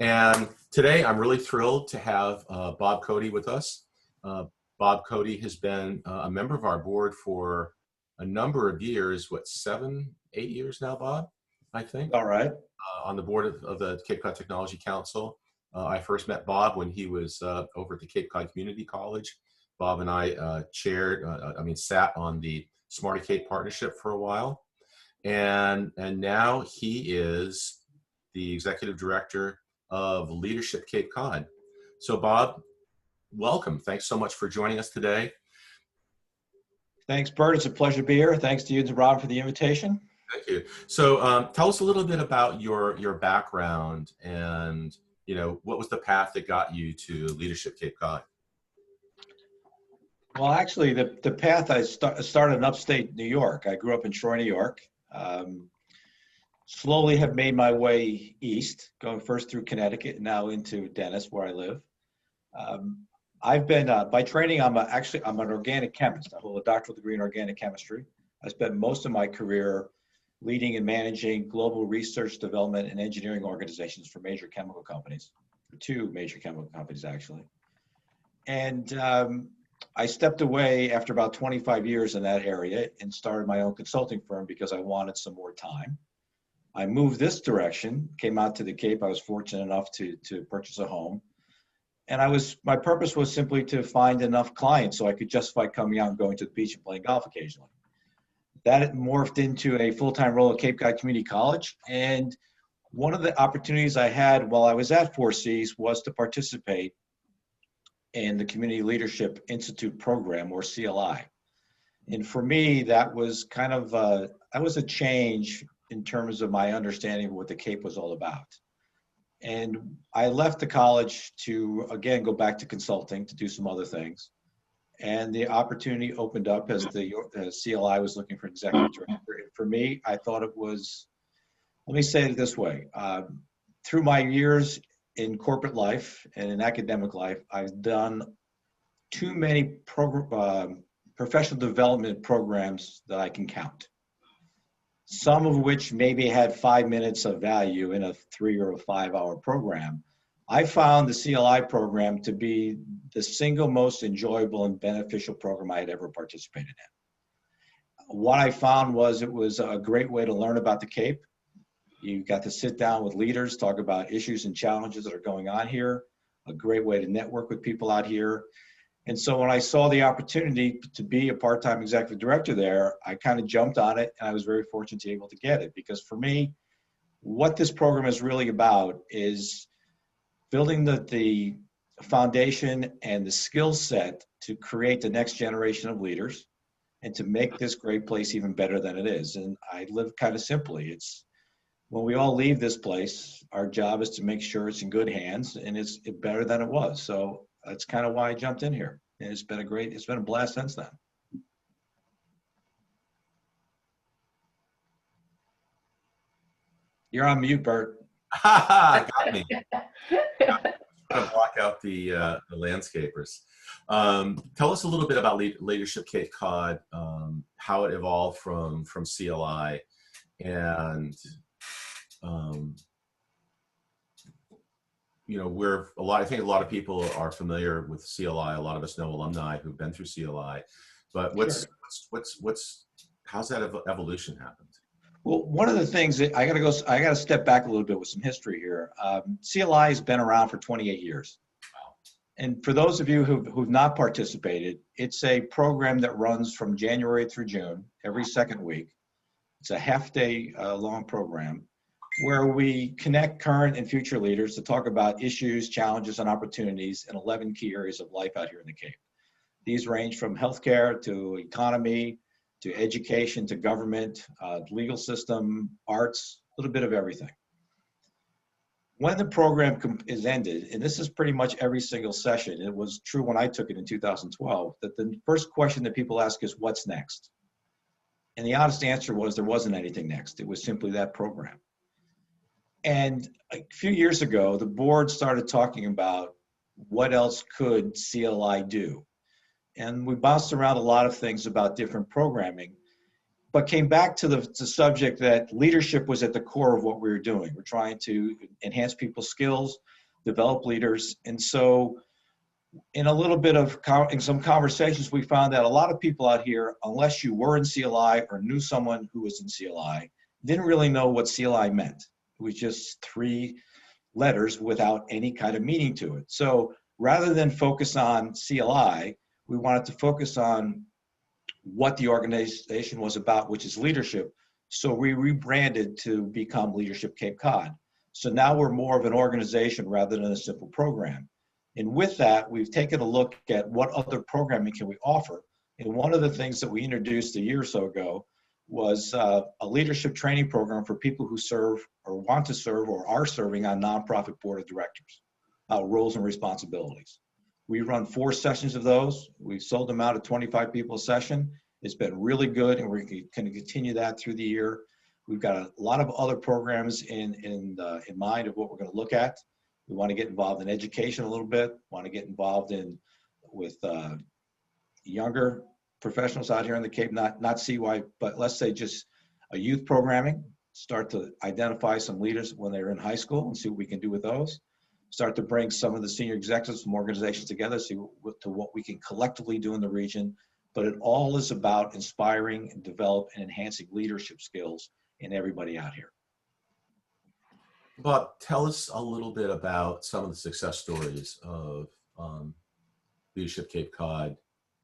And today I'm really thrilled to have Bob Cody with us. Bob Cody has been a member of our board for a number of years, what, 7, 8 years now, Bob, I think, All right. on the board of the Cape Cod Technology Council. I first met Bob when he was over at the Cape Cod Community College. Bob and I sat on the Smarty Cape partnership for a while. And now he is the executive director of Leadership Cape Cod. So Bob, welcome. Thanks so much for joining us today. Thanks, Bert. It's a pleasure to be here. Thanks to you and Rob for the invitation. Thank you. So tell us a little bit about your background and, what was the path that got you to Leadership Cape Cod? Well, actually, the path I started in upstate New York. I grew up in Troy, New York. Slowly have made my way east, going first through Connecticut, now into Dennis, where I live. I've been, by training, I'm an organic chemist. I hold a doctoral degree in organic chemistry. I spent most of my career leading and managing global research, development, and engineering organizations for major chemical companies, for 2 major chemical companies, actually. And I stepped away after about 25 years in that area and started my own consulting firm because I wanted some more time. I moved this direction, came out to the Cape. I was fortunate enough to purchase a home. And my purpose was simply to find enough clients so I could justify coming out and going to the beach and playing golf occasionally. That morphed into a full-time role at Cape Cod Community College. And one of the opportunities I had while I was at 4Cs was to participate in the Community Leadership Institute program, or CLI. And for me, that was kind of that was a change in terms of my understanding of what the Cape was all about. And I left the college to, again, go back to consulting, to do some other things. And the opportunity opened up as the CLI was looking for executive director. And for me, I thought it was, let me say it this way. Through my years in corporate life and in academic life, I've done too many professional development programs that I can count. Some of which maybe had 5 minutes of value in a 3 or a 5 hour program. I found the CLI program to be the single most enjoyable and beneficial program I had ever participated in. What I found was it was a great way to learn about the Cape. You got to sit down with leaders, talk about issues and challenges that are going on here, a great way to network with people out here. And so when I saw the opportunity to be a part-time executive director there, I kind of jumped on it, and I was very fortunate to be able to get it. Because for me, what this program is really about is building the foundation and the skill set to create the next generation of leaders and to make this great place even better than it is. And I live kind of simply. It's when we all leave this place, our job is to make sure it's in good hands and it's better than it was. So that's kind of why I jumped in here. And it's been a blast since then. You're on mute, Bert. Got me. I'm going to block out the landscapers. Tell us a little bit about Leadership Cape Cod, how it evolved from CLI, and I think a lot of people are familiar with CLI. A lot of us know alumni who've been through CLI, but how's that evolution happened? Well, one of the things that I got to step back a little bit with some history here. CLI has been around for 28 years. Wow. And for those of you who've not participated, it's a program that runs from January through June, every second week. It's a half-day long program where we connect current and future leaders to talk about issues, challenges, and opportunities in 11 key areas of life out here in the Cape. These range from healthcare to economy, to education, to government, legal system, arts, a little bit of everything. When the program is ended, and this is pretty much every single session, it was true when I took it in 2012, that the first question that people ask is, what's next? And the honest answer was there wasn't anything next. It was simply that program. And a few years ago, the board started talking about what else could CLI do? And we bounced around a lot of things about different programming. but came back to the subject that leadership was at the core of what we were doing. We're trying to enhance people's skills, develop leaders. And so in a little bit of in some conversations, we found that a lot of people out here, unless you were in CLI or knew someone who was in CLI, didn't really know what CLI meant. It was just 3 letters without any kind of meaning to it. So rather than focus on CLI, we wanted to focus on what the organization was about, which is leadership. So we rebranded to become Leadership Cape Cod. So now we're more of an organization rather than a simple program. And with that, we've taken a look at what other programming can we offer. And one of the things that we introduced a year or so ago was a leadership training program for people who serve or want to serve or are serving on nonprofit board of directors, roles and responsibilities. We run 4 sessions of those. We've sold them out at 25 people a session. It's been really good, and we're going to continue that through the year. We've got a lot of other programs in mind of what we're going to look at. We want to get involved in education a little bit, want to get involved with younger professionals out here in the Cape, not CY, but let's say just a youth programming, start to identify some leaders when they're in high school and see what we can do with those. Start to bring some of the senior executives from organizations together, see what we can collectively do in the region. But it all is about inspiring and develop and enhancing leadership skills in everybody out here. Bob, tell us a little bit about some of the success stories of Leadership Cape Cod.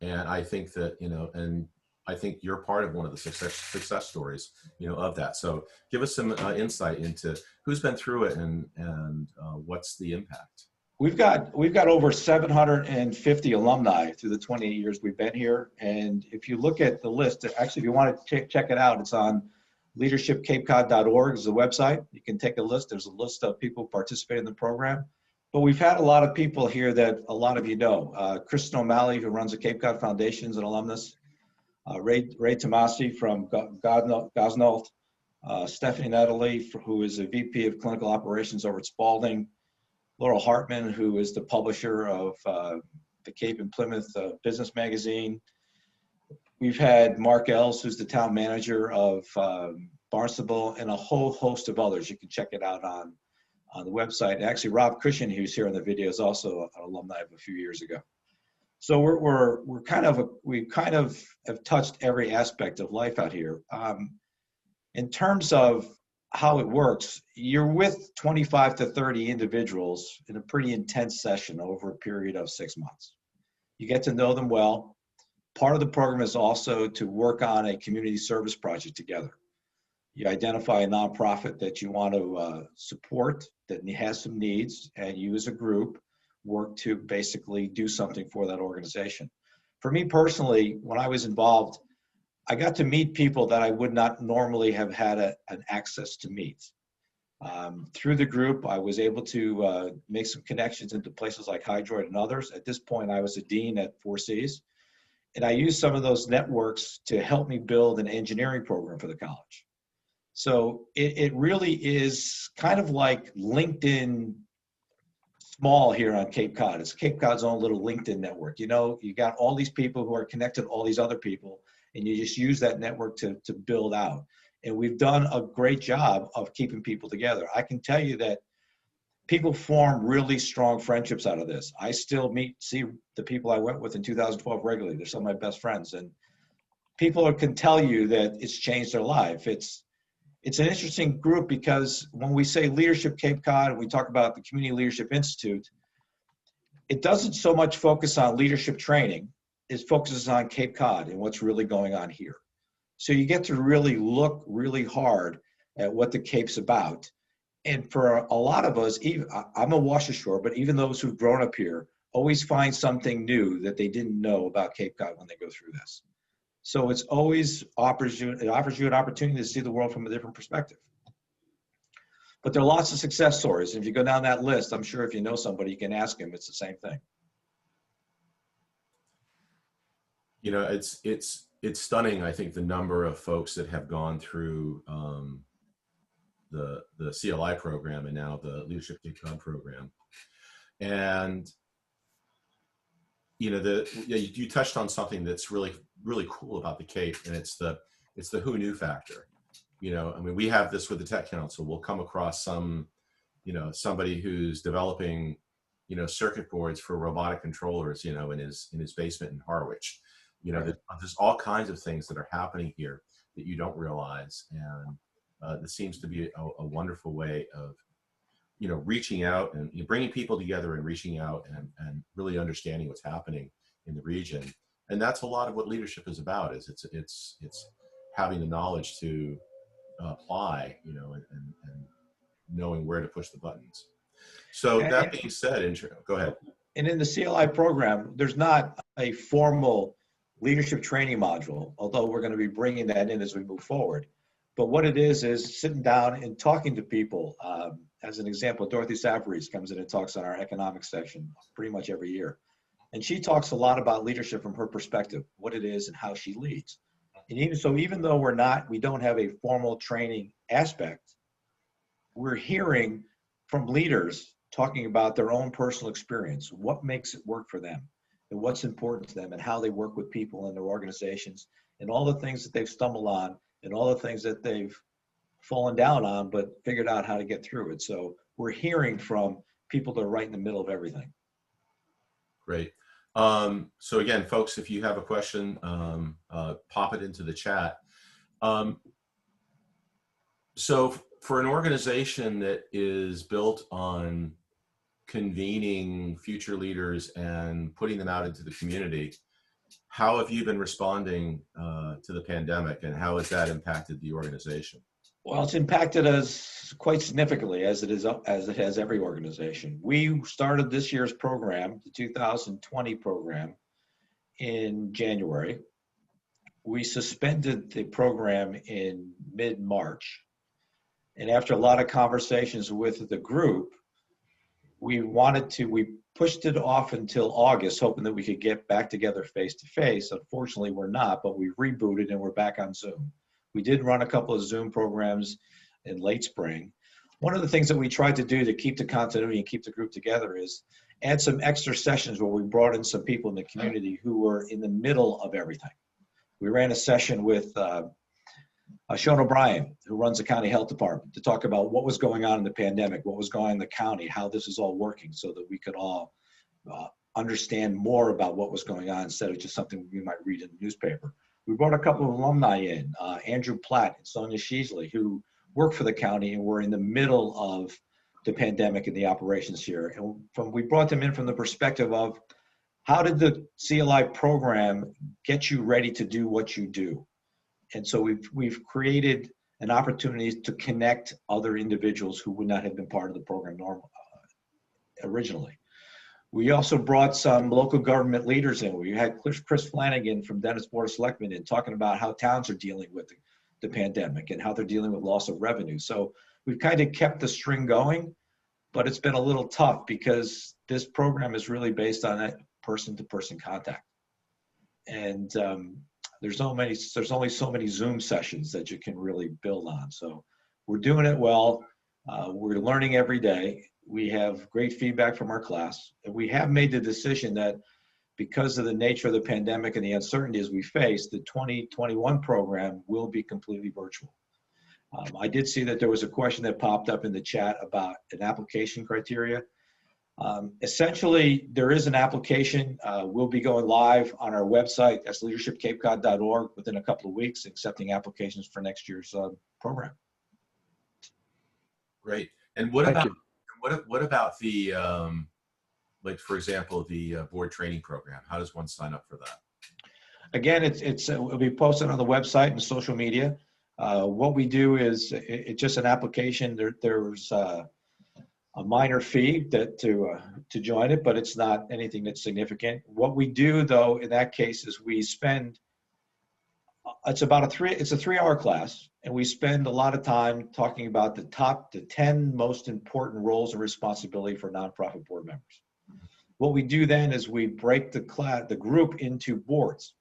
And I think that, and I think you're part of one of the success stories, of that. So give us some insight into who's been through it and what's the impact. We've got over 750 alumni through the 28 years we've been here. And if you look at the list, actually, if you want to check it out, it's on leadershipcapecod.org is the website. You can take a list. There's a list of people who participate in the program. But we've had a lot of people here that a lot of you know. Kristen O'Malley, who runs the Cape Cod Foundation, is an alumnus. Ray Tomasi from Gosnold. Stephanie Nuttally, who is a VP of Clinical Operations over at Spalding. Laurel Hartman, who is the publisher of the Cape and Plymouth Business Magazine. We've had Mark Ells, who's the town manager of Barnstable, and a whole host of others. You can check it out on the website. And actually, Rob Cushion, who's here in the video, is also an alumni of a few years ago. So we kind of have touched every aspect of life out here. In terms of how it works, you're with 25 to 30 individuals in a pretty intense session over a period of 6 months. You get to know them well. Part of the program is also to work on a community service project together. You identify a nonprofit that you want to support that has some needs, and you as a group work to basically do something for that organization. For me personally, when I was involved, I got to meet people that I would not normally have had an access to meet. Through the group, I was able to make some connections into places like Hydroid and others. At this point, I was a dean at 4Cs, and I used some of those networks to help me build an engineering program for the college. So it really is kind of like LinkedIn small here on Cape Cod. It's Cape Cod's own little LinkedIn network. You got all these people who are connected to all these other people, and you just use that network to build out. And we've done a great job of keeping people together. I can tell you that people form really strong friendships out of this. I still see the people I went with in 2012 regularly. They're some of my best friends. And people can tell you that it's changed their life. It's an interesting group because when we say Leadership Cape Cod and we talk about the Community Leadership Institute, it doesn't so much focus on leadership training. It focuses on Cape Cod and what's really going on here. So you get to really look really hard at what the Cape's about. And for a lot of us, I'm a Wash Ashore, but even those who've grown up here always find something new that they didn't know about Cape Cod when they go through this. So it offers you an opportunity to see the world from a different perspective. But there are lots of success stories. And if you go down that list, I'm sure if you know somebody, you can ask him. It's the same thing. It's stunning, I think, the number of folks that have gone through the CLI program and now the Leadership Cape Cod program. And you touched on something that's really, really cool about the Cape, and it's the it's the who knew factor. You know, I mean, we have this with the Tech Council. We'll come across somebody who's developing, circuit boards for robotic controllers, in his basement in Harwich. Right. There's all kinds of things that are happening here that you don't realize. And this seems to be a wonderful way of, reaching out and bringing people together and reaching out and really understanding what's happening in the region. And that's a lot of what leadership is about, is it's having the knowledge to apply, and knowing where to push the buttons. So that being said, go ahead. And in the CLI program, there's not a formal leadership training module, although we're going to be bringing that in as we move forward. But what it is sitting down and talking to people. As an example, Dorothy Safaris comes in and talks on our economics section pretty much every year. And she talks a lot about leadership from her perspective, what it is and how she leads. And even though we don't have a formal training aspect, we're hearing from leaders talking about their own personal experience, what makes it work for them, and what's important to them, and how they work with people in their organizations, and all the things that they've stumbled on, and all the things that they've fallen down on, but figured out how to get through it. So we're hearing from people that are right in the middle of everything. Great. So again, folks, if you have a question, pop it into the chat. So for an organization that is built on convening future leaders and putting them out into the community, how have you been responding to the pandemic, and how has that impacted the organization? Well, it's impacted us quite significantly, as it has every organization. We started this year's program, the 2020 program, in January. We suspended the program in mid-March. And after a lot of conversations with the group, we pushed it off until August, hoping that we could get back together face-to-face. Unfortunately, we're not, but we rebooted and we're back on Zoom. We did run a couple of Zoom programs in late spring. One of the things that we tried to do to keep the continuity and keep the group together is add some extra sessions where we brought in some people in the community who were in the middle of everything. We ran a session with Sean O'Brien, who runs the county health department, to talk about what was going on in the pandemic, what was going on in the county, how this is all working, so that we could all understand more about what was going on instead of just something we might read in the newspaper. We brought a couple of alumni in, Andrew Platt and Sonia Sheasley, who work for the county and were in the middle of the pandemic and the operations here. And we brought them in from the perspective of, how did the CLI program get you ready to do what you do? And so we've created an opportunity to connect other individuals who would not have been part of the program originally. We also brought some local government leaders in. We had Chris Flanagan from Dennis Board of Selectmen in, talking about how towns are dealing with the pandemic and how they're dealing with loss of revenue. So we've kind of kept the string going, but it's been a little tough because this program is really based on that person-to-person contact. And there's only so many Zoom sessions that you can really build on. So we're doing it well. We're learning every day. We have great feedback from our class. And we have made the decision that because of the nature of the pandemic and the uncertainties we face, the 2021 program will be completely virtual. I did see that there was a question that popped up in the chat about an application criteria. Essentially, there is an application. We'll be going live on our website. That's leadershipcapecod.org within a couple of weeks, accepting applications for next year's program. Great. And what about the, like, for example, the board training program? How does one sign up for that? Again, it'll be posted on the website and social media. What we do is it's just an application. There's a minor fee to join it, but it's not anything that's significant. What we do, though, in that case, is we spend, it's a 3-hour class, and we spend a lot of time talking about the 10 most important roles and responsibility for nonprofit board members. What we do then is we break the group into boards,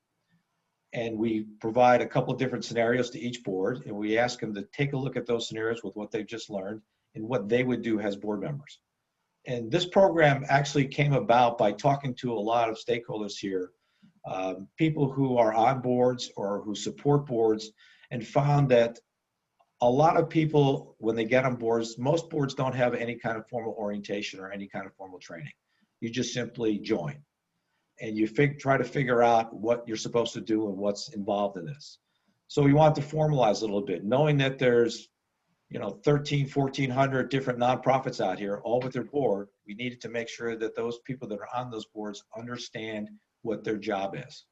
and we provide a couple of different scenarios to each board, and we ask them to take a look at those scenarios with what they've just learned and what they would do as board members. And this program actually came about by talking to a lot of stakeholders here, people who are on boards or who support boards, and found that a lot of people, when they get on boards, most boards don't have any kind of formal orientation or any kind of formal training. You just simply join, and you try to figure out what you're supposed to do and what's involved in this. So we want to formalize a little bit, knowing that there's 1,400 different nonprofits out here, all with their board. We needed to make sure that those people that are on those boards understand what their job is.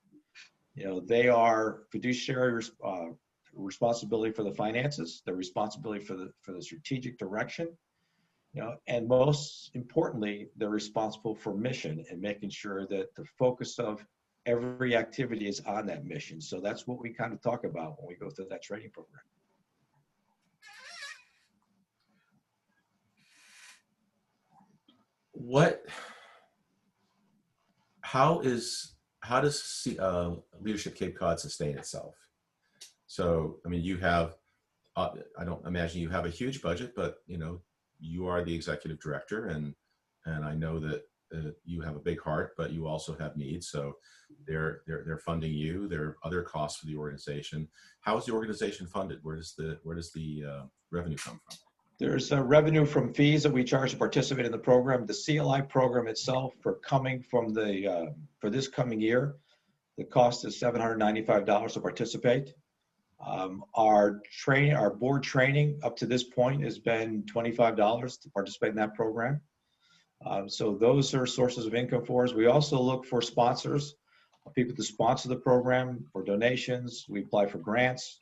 They are fiduciary responsibility for the finances, their responsibility for the strategic direction, and most importantly, they're responsible for mission and making sure that the focus of every activity is on that mission. So that's what we kind of talk about when we go through that training program. How does Leadership Cape Cod sustain itself? So, I mean, you have, I don't imagine you have a huge budget, but you are the executive director, and I know that you have a big heart, but you also have needs. So they're funding you. There are other costs for the organization. How is the organization funded? Where does the revenue come from? There's revenue from fees that we charge to participate in the program. The CLI program itself, for this coming year, the cost is $795 to participate. Our board training up to this point has been $25 to participate in that program. So those are sources of income for us. We also look for sponsors, people to sponsor the program, for donations. We apply for grants.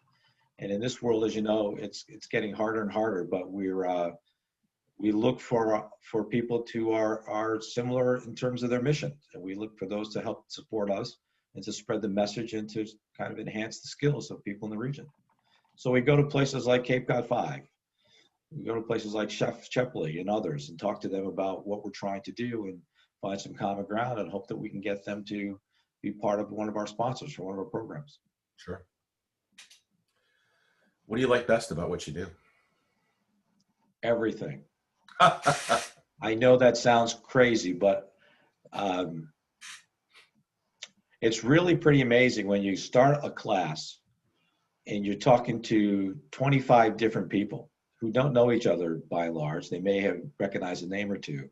And in this world, as you know, it's getting harder and harder, but we look for people who are similar in terms of their mission. And we look for those to help support us and to spread the message and to kind of enhance the skills of people in the region. So we go to places like Cape Cod 5. We go to places like Chef Chepley and others and talk to them about what we're trying to do and find some common ground and hope that we can get them to be part of one of our sponsors for one of our programs. Sure. What do you like best about what you do? Everything. I know that sounds crazy, but it's really pretty amazing when you start a class and you're talking to 25 different people who don't know each other by and large. They may have recognized a name or two.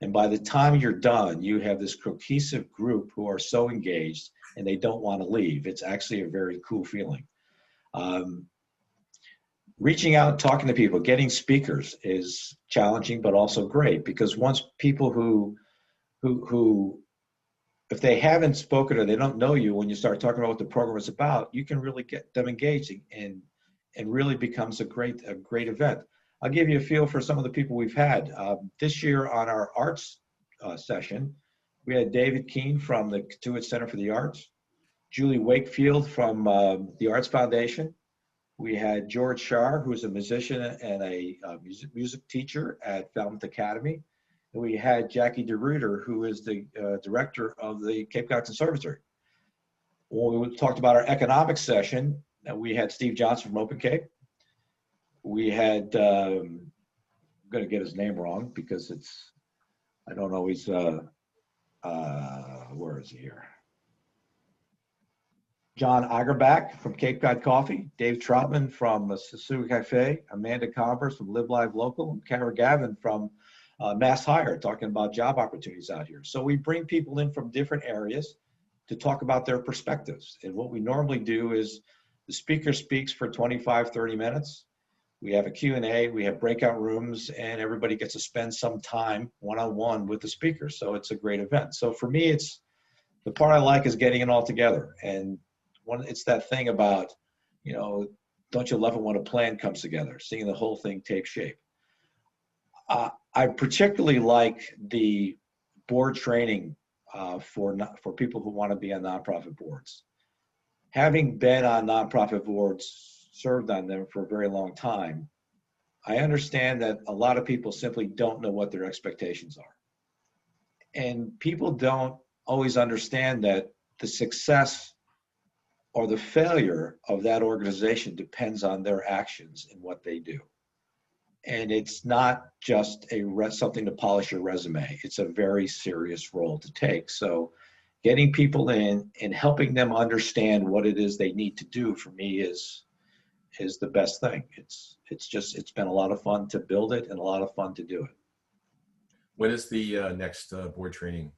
And by the time you're done, you have this cohesive group who are so engaged and they don't want to leave. It's actually a very cool feeling. Reaching out, talking to people, getting speakers is challenging, but also great, because once people who if they haven't spoken or they don't know you, when you start talking about what the program is about, you can really get them engaging and really becomes a great event. I'll give you a feel for some of the people we've had. This year on our arts session, we had David Keene from the Katuitt Center for the Arts, Julie Wakefield from the Arts Foundation. We had George Shar, who is a musician and a music teacher at Falmouth Academy. And we had Jackie DeRuiter, who is the director of the Cape Cod Conservatory. When we talked about our economics session, we had Steve Johnson from Open Cape. We had, I'm going to get his name wrong because I don't always, where is he here? John Agerbach from Cape Cod Coffee, Dave Troutman from Sasua Cafe, Amanda Converse from Live Live Local, and Kara Gavin from Mass Hire, talking about job opportunities out here. So we bring people in from different areas to talk about their perspectives. And what we normally do is the speaker speaks for 25, 30 minutes. We have a Q&A, we have breakout rooms, and everybody gets to spend some time one-on-one with the speaker. So it's a great event. So for me, the part I like is getting it all together. And it's that thing about, don't you love it when a plan comes together, seeing the whole thing take shape. I particularly like the board training for people who want to be on nonprofit boards. Having been on nonprofit boards, served on them for a very long time, I understand that a lot of people simply don't know what their expectations are. And people don't always understand that the success or the failure of that organization depends on their actions and what they do. And it's not just something to polish your resume. It's a very serious role to take. So getting people in and helping them understand what it is they need to do, for me, is is the best thing. It's been a lot of fun to build it and a lot of fun to do it. When is the next board training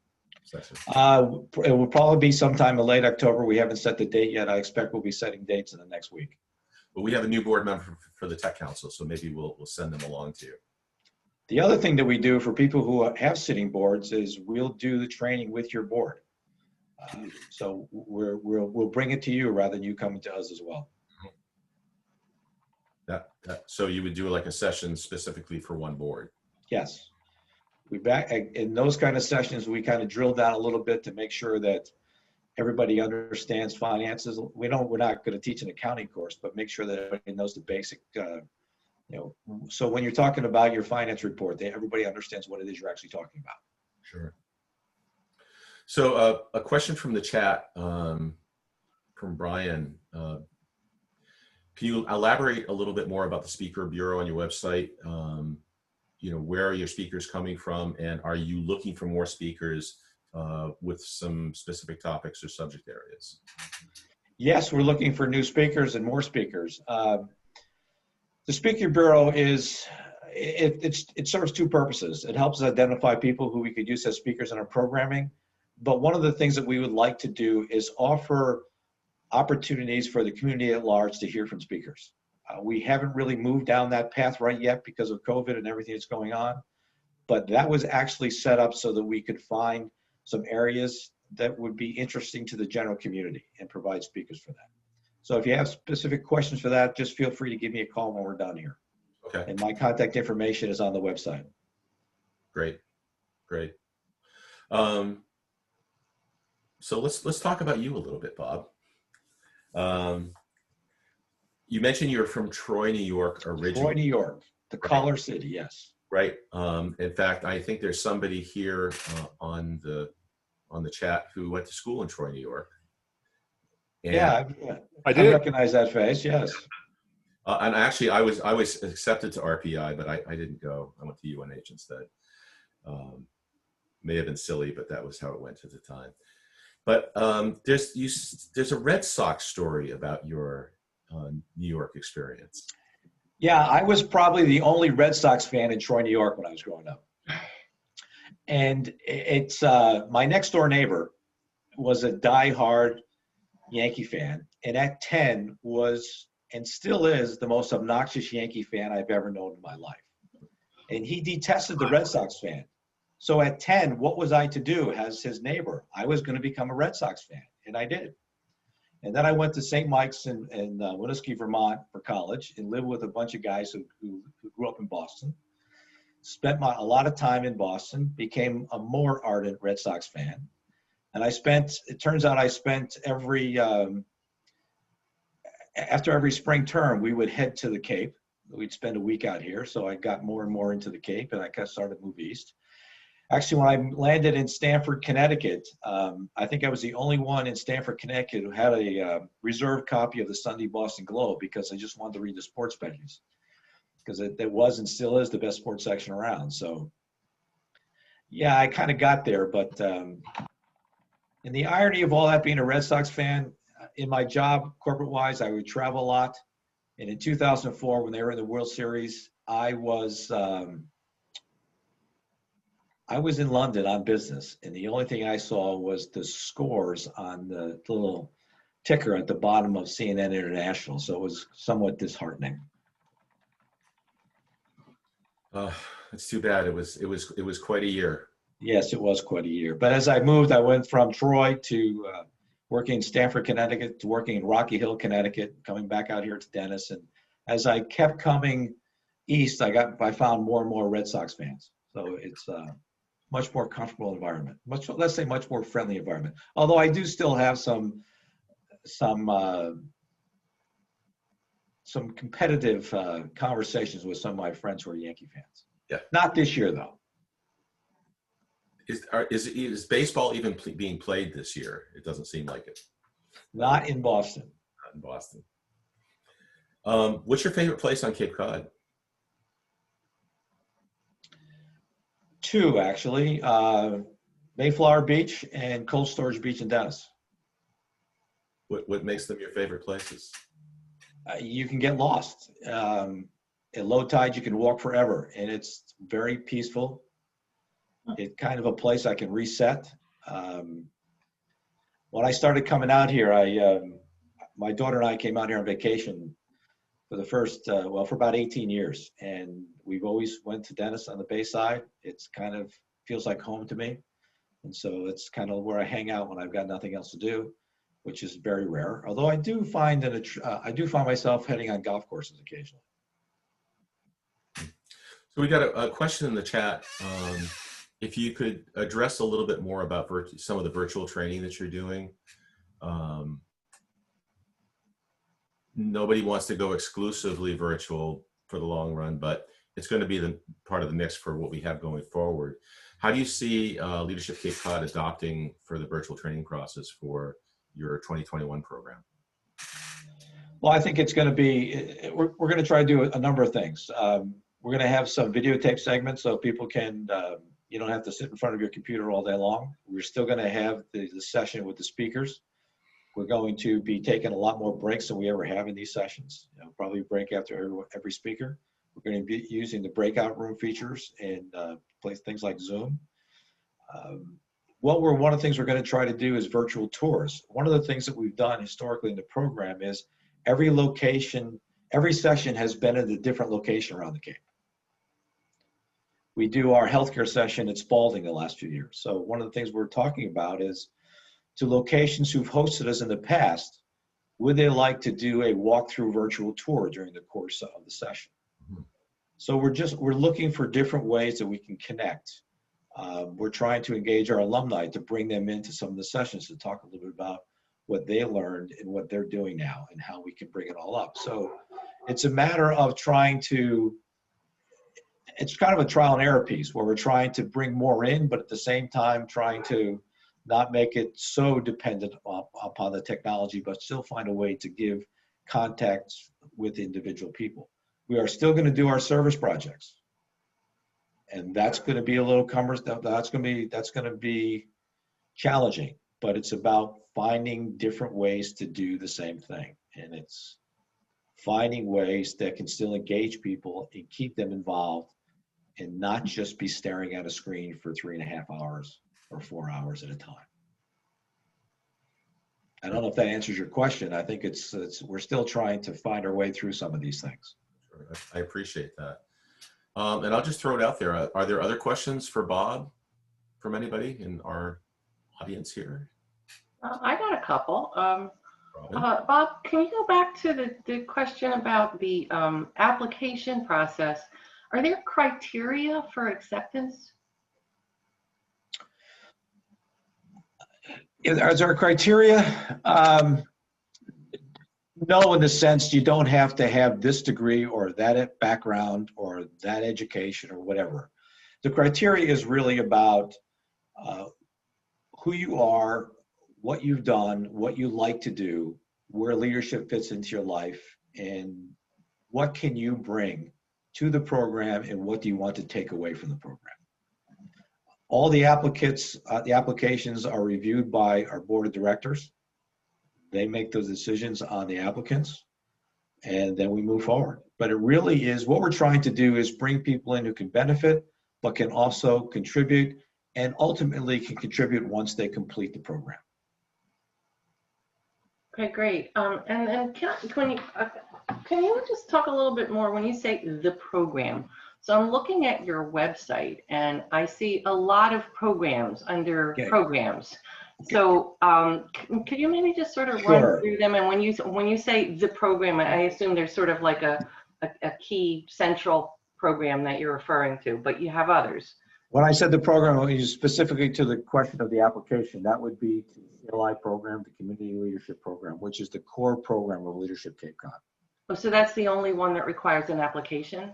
session? It will probably be sometime in late October. We haven't set the date yet. I expect we'll be setting dates in the next week. Well, we have a new board member for the Tech Council, so maybe we'll send them along to you. The other thing that we do for people who have sitting boards is we'll do the training with your board. So we'll bring it to you rather than you coming to us as well. So you would do like a session specifically for one board? Yes. In those kind of sessions, we kind of drill down a little bit to make sure that everybody understands finances. We're not going to teach an accounting course, but make sure that everybody knows the basic, so when you're talking about your finance report, everybody understands what it is you're actually talking about. Sure. So a question from the chat from Brian. Can you elaborate a little bit more about the speaker bureau on your website? Where are your speakers coming from, and are you looking for more speakers with some specific topics or subject areas? Yes, we're looking for new speakers and more speakers. The speaker bureau it serves two purposes. It helps us identify people who we could use as speakers in our programming. But one of the things that we would like to do is offer opportunities for the community at large to hear from speakers. We haven't really moved down that path right yet because of COVID and everything that's going on. But that was actually set up so that we could find some areas that would be interesting to the general community and provide speakers for that. So if you have specific questions for that, just feel free to give me a call when we're done here. Okay. And my contact information is on the website. Great. So let's talk about you a little bit, Bob. You mentioned you're from Troy, New York originally. Troy, New York, the Collar City, yes. Right. In fact, I think there's somebody here on the chat who went to school in Troy, New York. And I did recognize that face. Yes. And actually, I was accepted to RPI, but I didn't go. I went to UNH instead. May have been silly, but that was how it went at the time. But there's a Red Sox story about your New York experience. Yeah, I was probably the only Red Sox fan in Troy, New York when I was growing up. And it's my next door neighbor was a diehard Yankee fan, and at 10 was and still is the most obnoxious Yankee fan I've ever known in my life. And he detested the Red Sox fan. So at 10, what was I to do as his neighbor? I was going to become a Red Sox fan, and I did. And then I went to St. Mike's in Winooski, Vermont for college and lived with a bunch of guys who grew up in Boston. Spent a lot of time in Boston, became a more ardent Red Sox fan. And it turns out I spent after every spring term, we would head to the Cape. We'd spend a week out here. So I got more and more into the Cape, and I started to move east. Actually, when I landed in Stamford, Connecticut, I think I was the only one in Stamford, Connecticut who had a reserved copy of the Sunday Boston Globe because I just wanted to read the sports pages because it was and still is the best sports section around. So, yeah, I kind of got there. But and the irony of all that being a Red Sox fan, in my job, corporate-wise, I would travel a lot. And in 2004, when they were in the World Series, I was in London on business, and the only thing I saw was the scores on the little ticker at the bottom of CNN International. So it was somewhat disheartening. It's too bad. It was quite a year. Yes, it was quite a year. But as I moved, I went from Troy to working in Stamford, Connecticut, to working in Rocky Hill, Connecticut, coming back out here to Dennis. And as I kept coming east, I found more and more Red Sox fans. So it's much more comfortable environment, let's say much more friendly environment. Although I do still have some competitive conversations with some of my friends who are Yankee fans. Yeah. Not this year though. Is baseball even being played this year? It doesn't seem like it. Not in Boston. Not in Boston. What's your favorite place on Cape Cod? Two, actually. Mayflower Beach and Cold Storage Beach in Dennis. What makes them your favorite places? You can get lost. At low tide, you can walk forever, and it's very peaceful. It's kind of a place I can reset. When I started coming out here, my daughter and I came out here on vacation for the first, for about 18 years. And we've always went to Dennis on the Bayside. It's kind of feels like home to me. And so it's kind of where I hang out when I've got nothing else to do, which is very rare. Although I do find that I do find myself heading on golf courses occasionally. So we got a question in the chat. If you could address a little bit more about some of the virtual training that you're doing. Nobody wants to go exclusively virtual for the long run, but it's going to be the part of the mix for what we have going forward. How do you see Leadership Cape Cod adopting for the virtual training process for your 2021 program? Well, I think it's going to be, we're going to try to do a number of things. We're going to have some videotape segments so people can, you don't have to sit in front of your computer all day long. We're still going to have the session with the speakers. We're going to be taking a lot more breaks than we ever have in these sessions. Probably break after every speaker. We're going to be using the breakout room features and things like Zoom. One of the things we're going to try to do is virtual tours. One of the things that we've done historically in the program is every session has been in a different location around the Cape. We do our healthcare session at Spalding the last few years. So one of the things we're talking about is to locations who've hosted us in the past, would they like to do a walkthrough virtual tour during the course of the session? So we're looking for different ways that we can connect. We're trying to engage our alumni to bring them into some of the sessions to talk a little bit about what they learned and what they're doing now and how we can bring it all up. So it's a matter of it's kind of a trial and error piece where we're trying to bring more in, but at the same time trying to not make it so dependent upon the technology, but still find a way to give contacts with individual people. We are still going to do our service projects, and that's going to be a little cumbersome. That's going to be challenging, but it's about finding different ways to do the same thing, and it's finding ways that can still engage people and keep them involved, and not just be staring at a screen for 3.5 hours or 4 hours at a time. I don't know if that answers your question. I think we're still trying to find our way through some of these things. Sure. I appreciate that. And I'll just throw it out there. Are there other questions for Bob from anybody in our audience here? I got a couple. Bob, can you go back to the question about the application process? Are there criteria for acceptance? Is there criteria? No, in the sense you don't have to have this degree or that background or that education or whatever. The criteria is really about who you are, what you've done, what you like to do, where leadership fits into your life, and what can you bring to the program and what do you want to take away from the program. All the applications are reviewed by our board of directors. They make those decisions on the applicants, and then we move forward. But it really is, what we're trying to do is bring people in who can benefit, but can also contribute, and ultimately can contribute once they complete the program. Okay, great. And then can you just talk a little bit more when you say the program? So I'm looking at your website and I see a lot of programs under programs. So could you maybe just sort of run through them? And when you say the program, I assume there's sort of like a key central program that you're referring to, but you have others. When I said the program, I was specifically to the question of the application. That would be the CLI program, the Community Leadership Program, which is the core program of Leadership Cape Cod. Oh, so that's the only one that requires an application?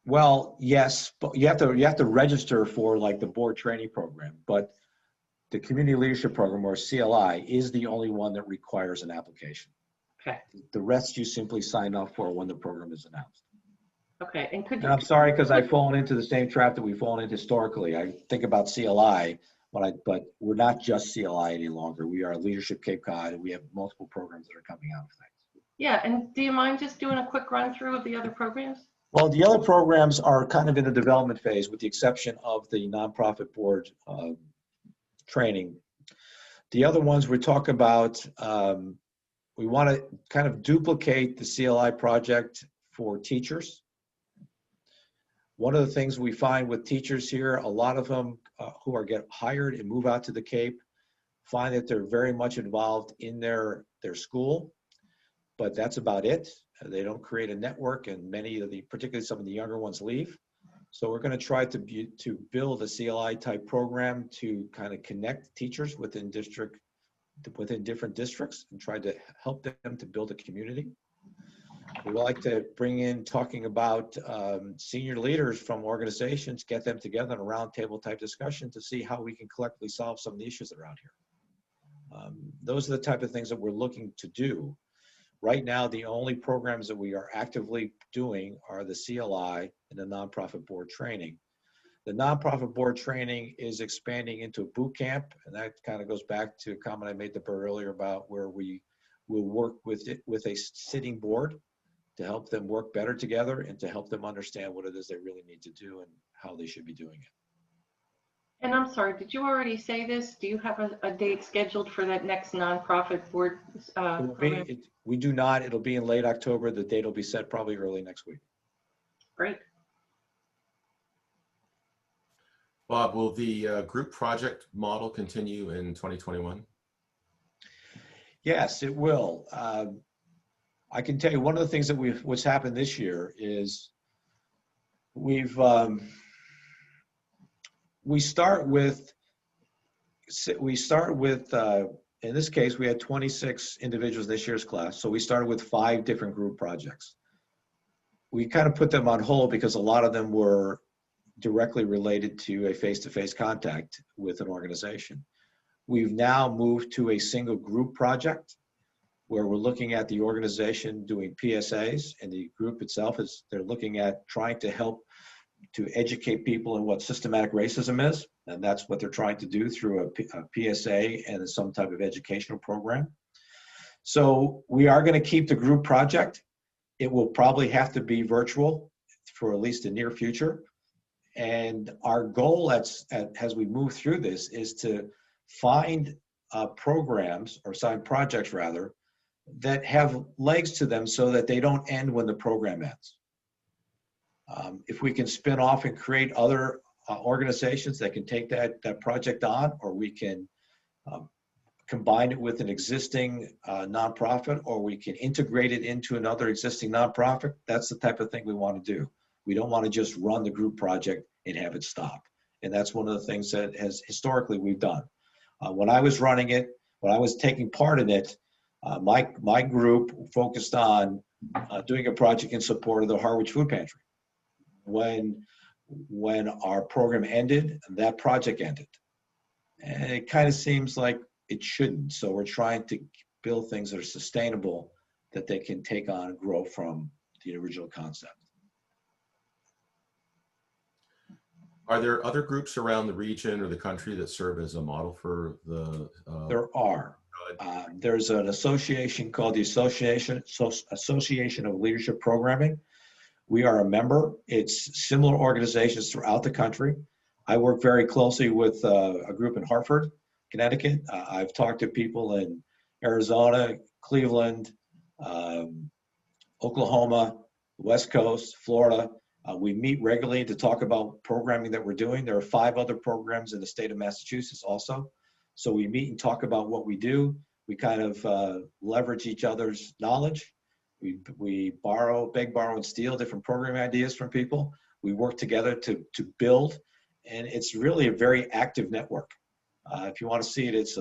Well, yes, but you have to register for like the board training program, but the Community Leadership Program, or CLI, is the only one that requires an application. Okay. The rest you simply sign up for when the program is announced. Okay, and I'm sorry, because I've fallen into the same trap that we've fallen into historically. I think about CLI, but we're not just CLI any longer. We are Leadership Cape Cod, and we have multiple programs that are coming out of things. Yeah, and do you mind just doing a quick run through of the other programs? Well, the other programs are kind of in the development phase, with the exception of the nonprofit board training. The other ones we talk about, we want to kind of duplicate the CLI project for teachers. One of the things we find with teachers here, a lot of them who get hired and move out to the Cape find that they're very much involved in their school, but that's about it. They don't create a network, and many of particularly some of the younger ones, leave. So we're going to try to build a CLI type program to kind of connect teachers within different districts and try to help them to build a community. We like to bring in talking about senior leaders from organizations, get them together in a roundtable type discussion to see how we can collectively solve some of the issues that are out here. Those are the type of things that we're looking to do. Right now, the only programs that we are actively doing are the CLI and the nonprofit board training. The nonprofit board training is expanding into a boot camp, and that kind of goes back to a comment I made to Bert earlier about where we will work with a sitting board to help them work better together and to help them understand what it is they really need to do and how they should be doing it. And I'm sorry, did you already say this? Do you have a date scheduled for that next nonprofit board program? We do not. It'll be in late October. The date will be set probably early next week. Great. Bob, will the group project model continue in 2021? Yes, it will. I can tell you one of the things that what's happened this year is we start with in this case, we had 26 individuals this year's class. So we started with 5 different group projects. We kind of put them on hold because a lot of them were directly related to a face-to-face contact with an organization. We've now moved to a single group project where we're looking at the organization doing PSAs, and the group itself they're looking at trying to help to educate people in what systematic racism is, and that's what they're trying to do through a PSA and some type of educational program. So we are going to keep the group project. It will probably have to be virtual for at least the near future. And our goal as we move through this is to find programs, or sign projects rather, that have legs to them so that they don't end when the program ends. If we can spin off and create other organizations that can take that project on, or we can combine it with an existing nonprofit, or we can integrate it into another existing nonprofit, that's the type of thing we want to do. We don't want to just run the group project and have it stop. And that's one of the things that historically we've done. When I was running it, when I was taking part in it, my group focused on doing a project in support of the Harwich Food Pantry. When our program ended, that project ended. And it kind of seems like it shouldn't. So we're trying to build things that are sustainable, that they can take on and grow from the original concept. Are there other groups around the region or the country that serve as a model for the? There are. There's an association called the Association of Leadership Programming. We are a member. It's similar organizations throughout the country. I work very closely with a group in Hartford, Connecticut. I've talked to people in Arizona, Cleveland, Oklahoma, West Coast, Florida. We meet regularly to talk about programming that we're doing. There are 5 other programs in the state of Massachusetts also. So we meet and talk about what we do. We kind of leverage each other's knowledge. We beg, borrow, and steal different programming ideas from people. We work together to build, and it's really a very active network. If you want to see it, it's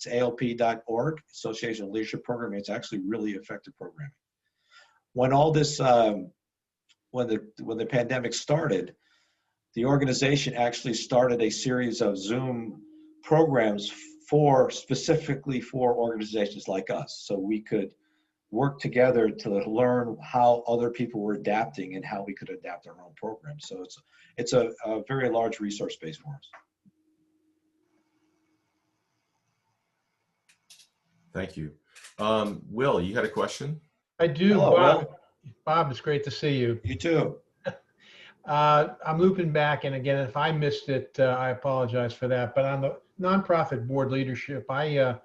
ALP.org, Association of Leadership Programming. It's actually really effective programming. When all this, when the pandemic started, the organization actually started a series of Zoom programs specifically for organizations like us, so we could work together to learn how other people were adapting and how we could adapt our own program. So it's a very large resource base for us. Thank you. Will, you had a question? I do, Hello, Bob. Will. Bob, it's great to see you. You too. I'm looping back, and again, if I missed it, I apologize for that. But on the nonprofit board leadership, I'm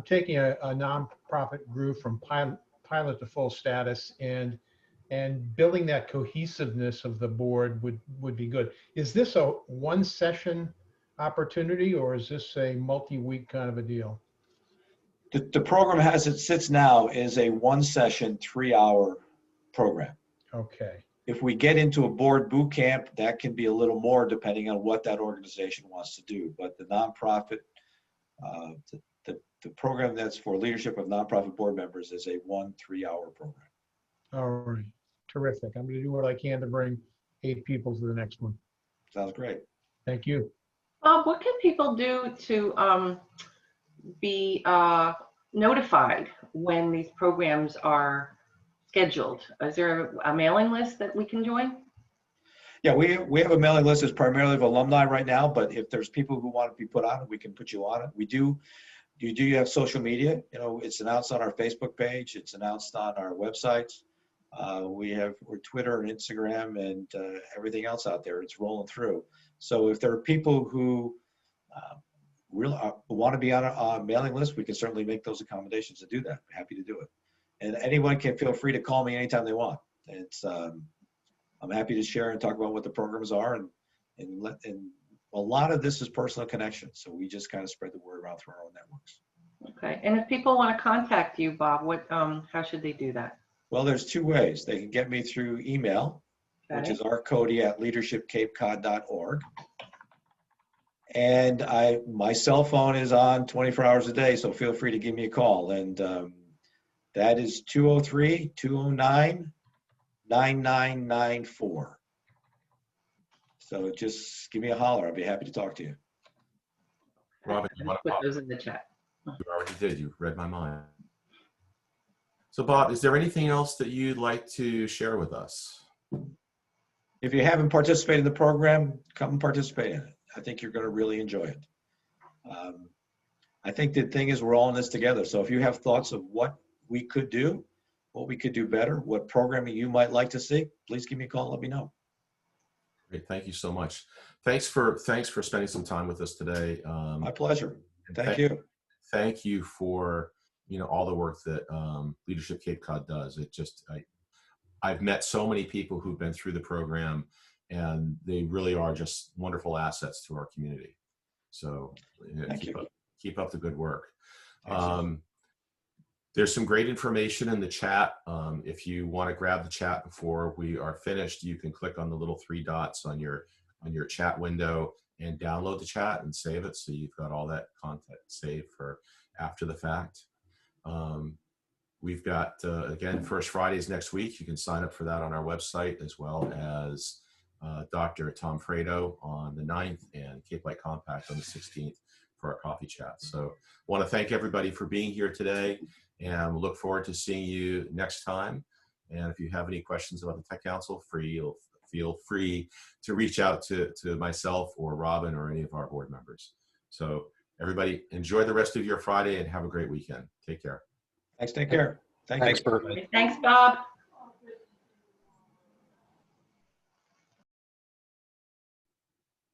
taking a nonprofit group from pilot to full status, and building that cohesiveness of the board would be good. Is this a one session opportunity, or is this a multi-week kind of a deal? The program as it sits now is a 1-session, 3-hour program. Okay. If we get into a board boot camp, that can be a little more depending on what that organization wants to do. But the nonprofit, the program that's for leadership of nonprofit board members is a 1 3-hour program. All right. Terrific. I'm going to do what I can to bring 8 people to the next one. Sounds great. Thank you. Bob, what can people do to be notified when these programs are scheduled? Is there a mailing list that we can join? Yeah, we have a mailing list that's primarily of alumni right now, but if there's people who want to be put on it, we can put you on it. You do have social media. You know, it's announced on our Facebook page. It's announced on our websites. We're Twitter and Instagram and everything else out there. It's rolling through. So if there are people who really want to be on a mailing list, we can certainly make those accommodations to do that. I'm happy to do it. And anyone can feel free to call me anytime they want. It's I'm happy to share and talk about what the programs are, and a lot of this is personal connection. So we just kind of spread the word around through our own networks. Okay. And if people want to contact you, Bob, how should they do that? Well, there's 2 ways. They can get me through email, Okay. which is rcody@leadershipcapecod.org. And my cell phone is on 24 hours a day, so feel free to give me a call. And that is 203-209-9994. So just give me a holler. I'll be happy to talk to you. Robin, you want to Put pop? those in the chat. You already did. You read my mind. So, Bob, is there anything else that you'd like to share with us? If you haven't participated in the program, come and participate in it. I think you're going to really enjoy it. I think the thing is we're all in this together. So if you have thoughts of what we could do, what we could do better, what programming you might like to see, please give me a call and let me know. Great. Thank you so much. Thanks for spending some time with us today. My pleasure. Thank you. Thank you for all the work that Leadership Cape Cod does. I've met so many people who've been through the program, and they really are just wonderful assets to our community. So keep up the good work. There's some great information in the chat. If you want to grab the chat before we are finished, you can click on the little 3 dots on your chat window and download the chat and save it, so you've got all that content saved for after the fact. We've got, again, First Fridays next week. You can sign up for that on our website, as well as Dr. Tom Fredo on the 9th and Cape Light Compact on the 16th for our coffee chat. So I want to thank everybody for being here today, and we'll look forward to seeing you next time. And if you have any questions about the Tech Council, feel free to reach out to myself or Robin or any of our board members. So everybody, enjoy the rest of your Friday and have a great weekend. Take care. Thanks. Take care. Thanks, Thanks, Bob.